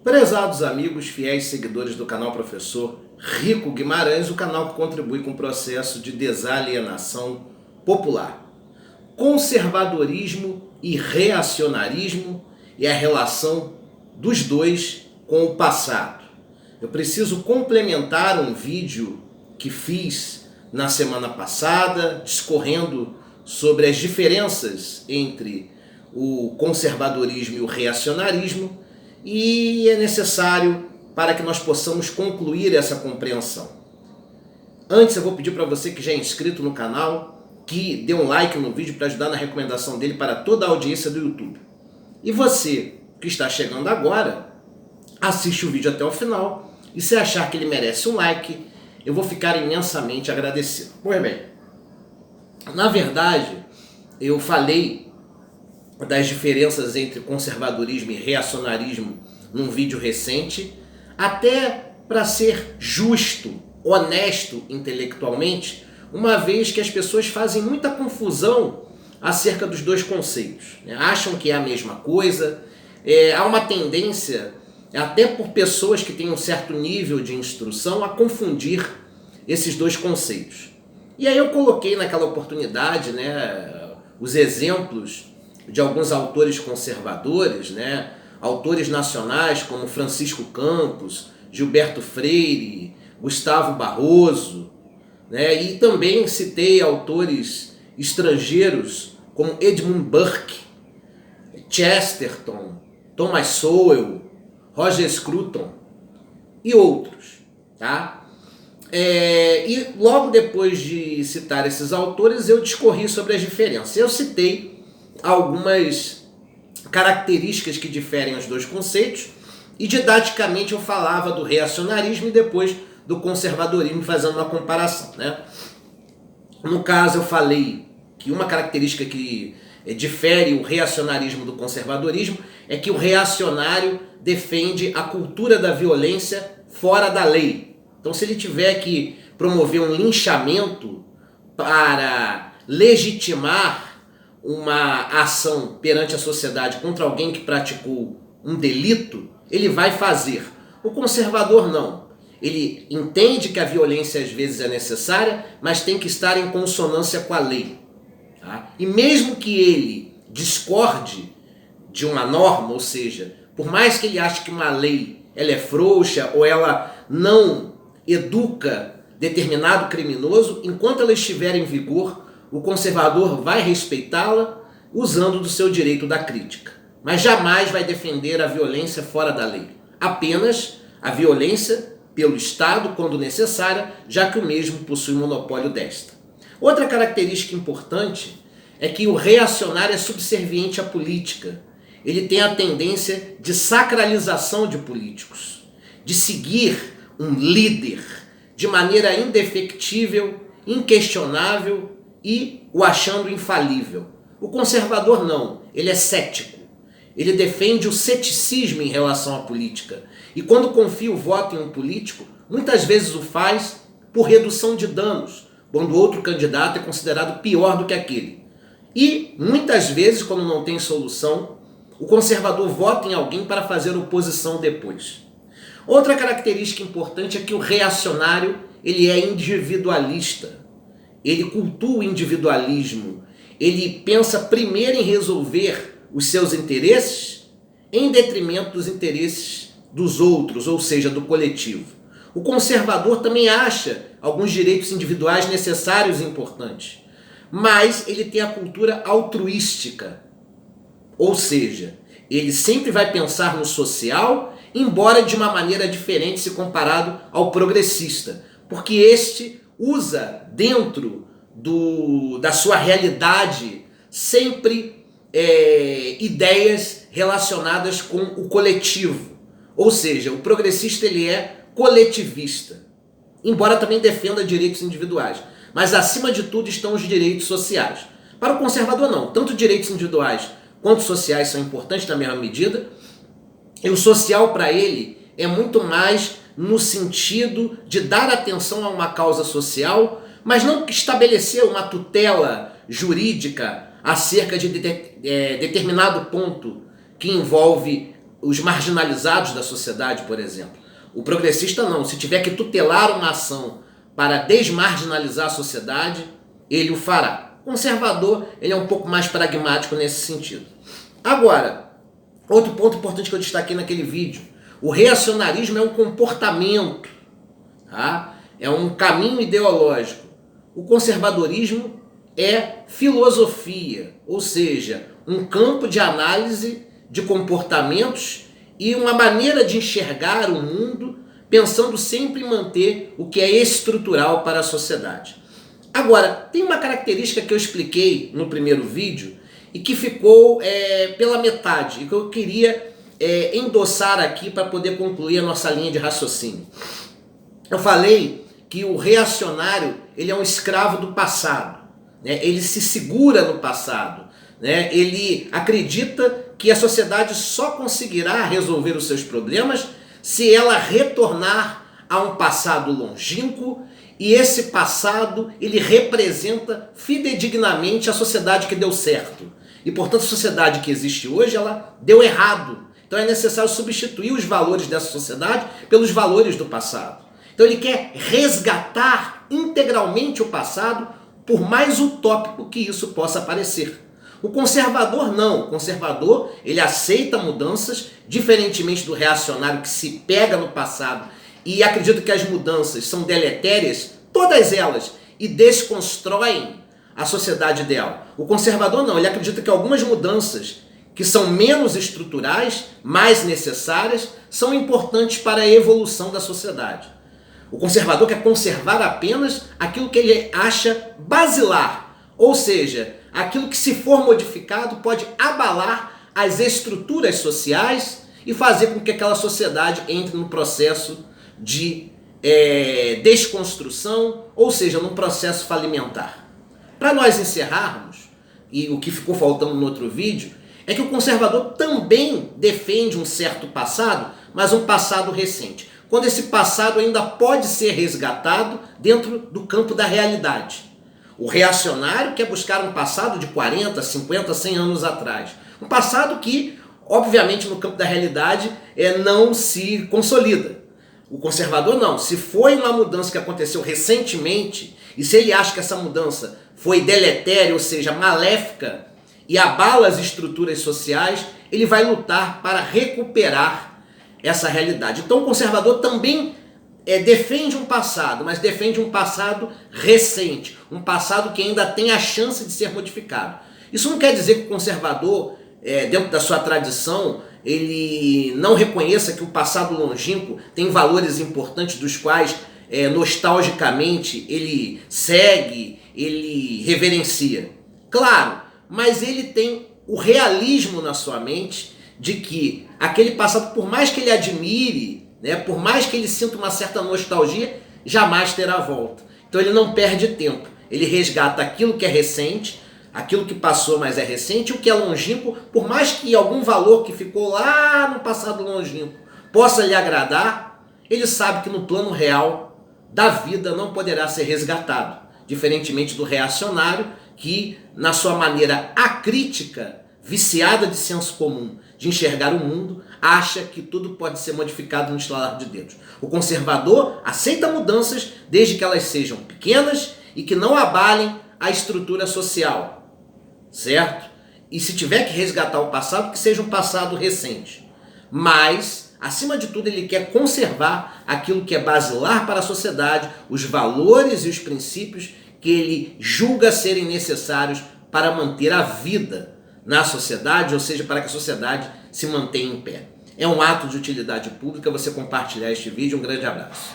Prezados amigos, fiéis seguidores do canal Professor Rico Guimarães, o canal que contribui com o processo de desalienação popular. Conservadorismo e reacionarismo e a relação dos dois com o passado. Eu preciso complementar um vídeo que fiz na semana passada, discorrendo sobre as diferenças entre o conservadorismo e o reacionarismo, e é necessário para que nós possamos concluir essa compreensão. Antes eu vou pedir para você que já é inscrito no canal, que dê um like no vídeo para ajudar na recomendação dele para toda a audiência do YouTube. E você que está chegando agora, assiste o vídeo até o final, e se achar que ele merece um like, eu vou ficar imensamente agradecido. Pois bem, na verdade, eu falei das diferenças entre conservadorismo e reacionarismo num vídeo recente, até para ser justo, honesto intelectualmente, uma vez que as pessoas fazem muita confusão acerca dos dois conceitos, né? Acham que é a mesma coisa, há uma tendência, até por pessoas que têm um certo nível de instrução, a confundir esses dois conceitos. E aí eu coloquei naquela oportunidade, né, os exemplos de alguns autores conservadores, né, autores nacionais como Francisco Campos, Gilberto Freire, Gustavo Barroso, né, e também citei autores estrangeiros como Edmund Burke, Chesterton, Thomas Sowell, Roger Scruton e outros, tá? E logo depois de citar esses autores, eu discorri sobre as diferenças. Eu citei algumas características que diferem os dois conceitos e didaticamente eu falava do reacionarismo e depois do conservadorismo, fazendo uma comparação, né? No caso, eu falei que uma característica que difere o reacionarismo do conservadorismo é que o reacionário defende a cultura da violência fora da lei. Então, se ele tiver que promover um linchamento para legitimar uma ação perante a sociedade contra alguém que praticou um delito, ele vai fazer. O conservador não. Ele entende que a violência às vezes é necessária, mas tem que estar em consonância com a lei. Tá? E mesmo que ele discorde de uma norma, ou seja, por mais que ele ache que uma lei ela é frouxa ou ela não educa determinado criminoso, enquanto ela estiver em vigor, o conservador vai respeitá-la usando do seu direito da crítica. Mas jamais vai defender a violência fora da lei. Apenas a violência pelo Estado, quando necessária, já que o mesmo possui monopólio desta. Outra característica importante é que o reacionário é subserviente à política. Ele tem a tendência de sacralização de políticos, de seguir um líder de maneira indefectível, inquestionável e o achando infalível. O conservador não, ele é cético. Ele defende o ceticismo em relação à política. E quando confia o voto em um político, muitas vezes o faz por redução de danos, quando outro candidato é considerado pior do que aquele. E muitas vezes, quando não tem solução, o conservador vota em alguém para fazer oposição depois. Outra característica importante é que o reacionário ele é individualista. Ele cultua o individualismo. Ele pensa primeiro em resolver os seus interesses em detrimento dos interesses dos outros, ou seja, do coletivo. O conservador também acha alguns direitos individuais necessários e importantes, mas ele tem a cultura altruística, ou seja, ele sempre vai pensar no social, embora de uma maneira diferente se comparado ao progressista, porque este usa dentro da sua realidade sempre ideias relacionadas com o coletivo. Ou seja, o progressista ele é coletivista, embora também defenda direitos individuais. Mas acima de tudo estão os direitos sociais. Para o conservador não, tanto direitos individuais quanto sociais são importantes na mesma medida, e o social para ele é muito mais no sentido de dar atenção a uma causa social, mas não estabelecer uma tutela jurídica acerca de determinado ponto que envolve os marginalizados da sociedade, por exemplo. O progressista não. Se tiver que tutelar uma ação para desmarginalizar a sociedade, ele o fará. O conservador, ele é um pouco mais pragmático nesse sentido. Agora, outro ponto importante que eu destaquei naquele vídeo, o reacionarismo é um comportamento, tá? É um caminho ideológico. O conservadorismo é filosofia, ou seja, um campo de análise de comportamentos e uma maneira de enxergar o mundo, pensando sempre em manter o que é estrutural para a sociedade. Agora, tem uma característica que eu expliquei no primeiro vídeo e que ficou pela metade, e que eu queria endossar aqui para poder concluir a nossa linha de raciocínio. Eu falei que o reacionário, ele é um escravo do passado, né? Ele se segura no passado, né? Ele acredita que a sociedade só conseguirá resolver os seus problemas se ela retornar a um passado longínquo, e esse passado ele representa fidedignamente a sociedade que deu certo. E portanto a sociedade que existe hoje, ela deu errado. Então é necessário substituir os valores dessa sociedade pelos valores do passado. Então ele quer resgatar integralmente o passado, por mais utópico que isso possa parecer. O conservador não. O conservador, ele aceita mudanças, diferentemente do reacionário que se pega no passado e acredita que as mudanças são deletérias, todas elas, e desconstroem a sociedade ideal. O conservador não, ele acredita que algumas mudanças que são menos estruturais, mais necessárias, são importantes para a evolução da sociedade. O conservador quer conservar apenas aquilo que ele acha basilar, ou seja, aquilo que, se for modificado, pode abalar as estruturas sociais e fazer com que aquela sociedade entre no processo de desconstrução, ou seja, num processo falimentar. Para nós encerrarmos, e o que ficou faltando no outro vídeo, é que o conservador também defende um certo passado, mas um passado recente, quando esse passado ainda pode ser resgatado dentro do campo da realidade. O reacionário quer buscar um passado de 40, 50, 100 anos atrás. Um passado que, obviamente, no campo da realidade, não se consolida. O conservador não. Se foi uma mudança que aconteceu recentemente, e se ele acha que essa mudança foi deletéria, ou seja, maléfica, e abala as estruturas sociais, ele vai lutar para recuperar essa realidade. Então o conservador também defende um passado, mas defende um passado recente, um passado que ainda tem a chance de ser modificado. Isso não quer dizer que o conservador, dentro da sua tradição, ele não reconheça que o passado longínquo tem valores importantes dos quais, nostalgicamente, ele segue, ele reverencia. Claro, mas ele tem o realismo na sua mente de que aquele passado, por mais que ele admire, né, por mais que ele sinta uma certa nostalgia, jamais terá volta. Então ele não perde tempo. Ele resgata aquilo que é recente, aquilo que passou, mas é recente, o que é longínquo, por mais que algum valor que ficou lá no passado longínquo possa lhe agradar, ele sabe que no plano real da vida não poderá ser resgatado. Diferentemente do reacionário, que na sua maneira acrítica, viciada de senso comum, de enxergar o mundo, acha que tudo pode ser modificado no estalar de dedos. O conservador aceita mudanças desde que elas sejam pequenas e que não abalem a estrutura social, certo? E se tiver que resgatar o passado, que seja um passado recente. Mas, acima de tudo, ele quer conservar aquilo que é basilar para a sociedade, os valores e os princípios que ele julga serem necessários para manter a vida na sociedade, ou seja, para que a sociedade se mantenha em pé. É um ato de utilidade pública você compartilhar este vídeo. Um grande abraço.